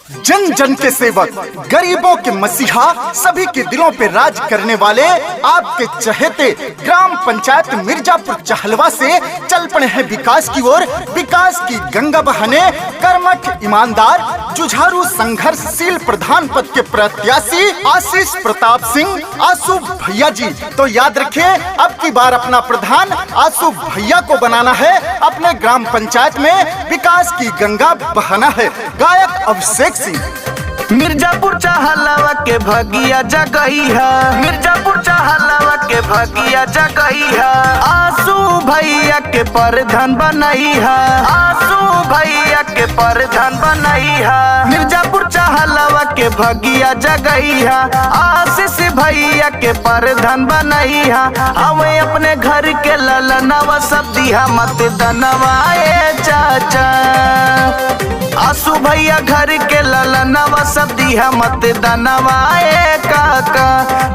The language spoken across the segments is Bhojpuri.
जन जन के सेवक, गरीबों के मसीहा, सभी के दिलों पे राज करने वाले आपके चहेते ग्राम पंचायत मिर्जापुर चहलवा से चल पड़े हैं विकास की ओर। विकास की गंगा बहाने कर्मठ, ईमानदार, जुझारू, संघर्षशील प्रधान पद के प्रत्याशी आशीष प्रताप सिंह आशु भैया जी। तो याद रखिए, अब की बार अपना प्रधान आशु भैया को बनाना है। अपने ग्राम पंचायत में विकास की गंगा बहाना है। गायक अभिषेक सिंह। मिर्जापुर चहलवा के भगिया जगही है, मिर्जापुर चहलवा के भगिया जगही है। आशु भैया के प्रधान बनई है, आशु भैया के प्रधान बनई है। मिर्जापुर चहलवा के भगिया जगही है, आशीष भैया के प्रधान बनई है। हमें अपने घर के ललनवा सब दिया मत दनवाए चाचा। आशु भैया घर के ललनवा सब दिया मत दनवाए काका।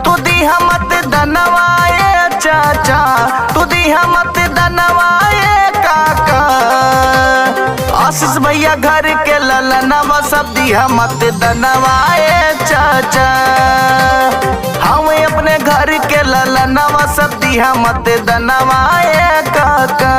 तू दिया मत दनवाए चाचा, तू दिया मत दनवाए काका। आशीष भैया घर के ललनवा सब दिया मत दनवाए चाचा। हमें अपने घर के ललनवा सब दिया मत दनवाए काका।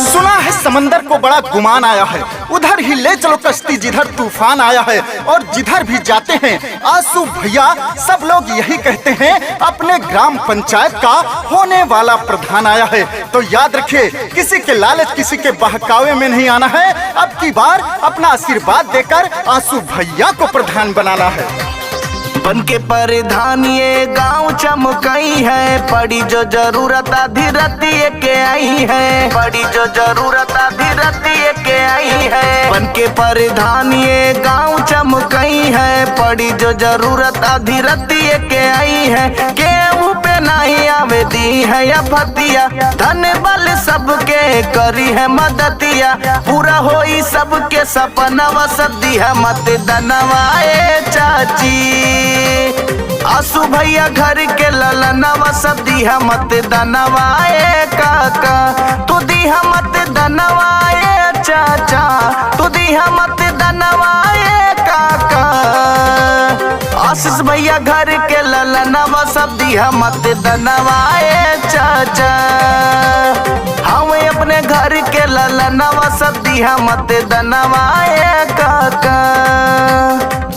सुना है समंदर को बड़ा गुमान आया है, उधर ही ले चलो कश्ती जिधर तूफान आया है। और जिधर भी जाते हैं आशु भैया सब लोग यही कहते हैं, अपने ग्राम पंचायत का होने वाला प्रधान आया है। तो याद रखिए, किसी के लालच, किसी के बहकावे में नहीं आना है। अब की बार अपना आशीर्वाद देकर आशु भैया को प्रधान बनाना है। बन के प्रधान ये गांव चमकई है, पड़ी जो जरूरत आधी रतिये के आई है, पड़ी जो जरूरत आधी रतिये के आई है। बन के प्रधान ये गांव चमकई है, पड़ी जो जरूरत आधी रतिये के आई है। केहू पे नहीं आवे दी है या फतिया, धन बल सबके करी है मदतिया। पूरा होई सबके सपनवा सब दिया मत दनवाए चाची। आशु भैया घर के ललनवा सब दिया मत दनवाए काका। तू दिया मत दनवाए चाचा, तू दिया मत दनवाए काका। आशीष भैया घर के ललनवा सब दिया मत दनवाए चाचा। हमें अपने घर के ललनवा सब दिया मत दनवाए काका।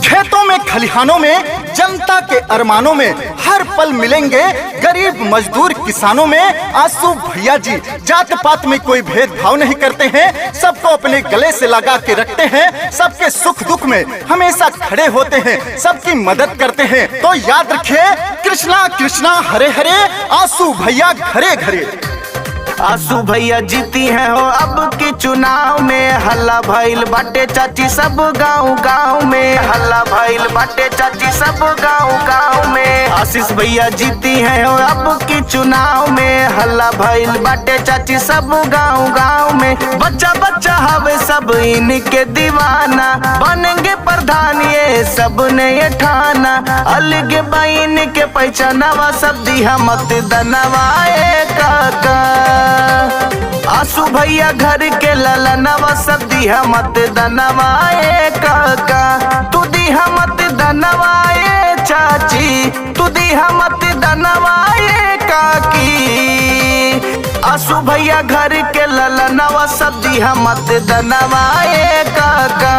खेतों में, खलिहानों में, जनता के अरमानों में हर पल मिलेंगे गरीब मजदूर किसानों में आशु भैया जी। जात पात में कोई भेदभाव नहीं करते हैं, सबको अपने गले से लगा के रखते हैं। सबके सुख दुख में हमेशा खड़े होते हैं, सबकी मदद करते हैं। तो याद रखिए, कृष्णा कृष्णा हरे हरे, आशु भैया घरे घरे। आशु भैया जीती है हो अब की चुनाव में, हल्ला भइल बाटे चाची सब गांव गांव में, हल्ला भइल बाटे चाची सब गांव गांव में। आशीष भैया जीती है हो अब की चुनाव में, हल्ला भइल बाटे चाची सब गांव गांव में। बच्चा बच्चा हवे सब इनके दीवाना, बनेंगे प्रधान ये सब ने ये ठाना। अलग बहन के पहचानवा सब दिया मत दनवाए काका। आशु भैया घर के ललनवा सब दिया मत दनवाए काका। तू दिया मत दनवाए चाची, तू दिया मत दनवाए काकी। आशु भैया घर के ललनवा सब दिया मत दनवाए काका।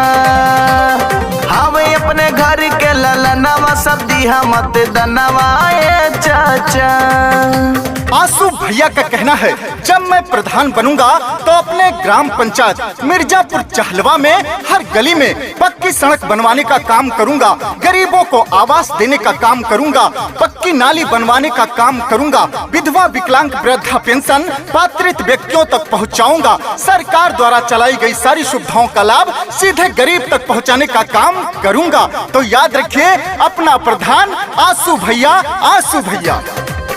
हमें अपने घर के ललनवा सब दिया मत दनवाए चाचा। आशु भैया का कहना है, जब मैं प्रधान बनूंगा तो अपने ग्राम पंचायत मिर्जापुर चहलवा में हर गली में पक्की सड़क बनवाने का काम करूंगा, गरीबों को आवास देने का काम करूंगा, पक्की नाली बनवाने का काम करूंगा, विधवा विकलांग वृद्धा पेंशन पात्रित व्यक्तियों तक पहुंचाऊंगा। सरकार द्वारा चलाई गई सारी सुविधाओं का लाभ सीधे गरीब तक पहुंचाने का काम करूंगा। तो याद रखिए, अपना प्रधान आशु भैया, आशु भैया।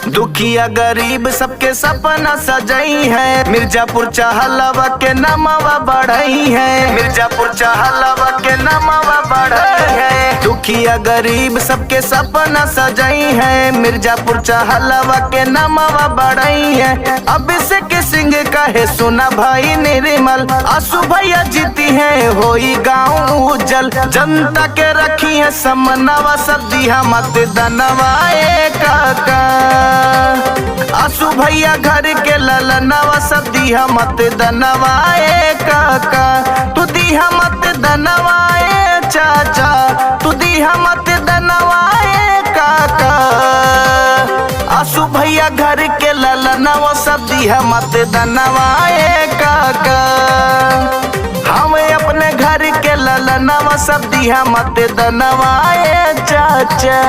दुखिया गरीब सबके सपना सजई है, मिर्जापुर चहलवा के नमवा बढ़ई है, मिर्जापुर चहलवा के नमवा बढ़ई है। दुखिया गरीब सबके सपना सजाई है, मिर्जापुर चहलवा के नामवा बढ़ई है। अभिषेक सिंह कहे सुना भाई निर्मल, आसू भैया जीती है होई गाँव उज्जल। जनता के रखी है समनवा सब दिया मत दनवाए काका, आसू भैया घर के ललनवा सब दिया मत दनवाए काका। तू दिया मत दनवाए चाचा, तू दिया मत दनवाए काका, आसू भैया घर के ललनवा सब दिया मत दनवाए काका। हम अपने घर के ललनवा सब दिया मत दनवाए चाचा।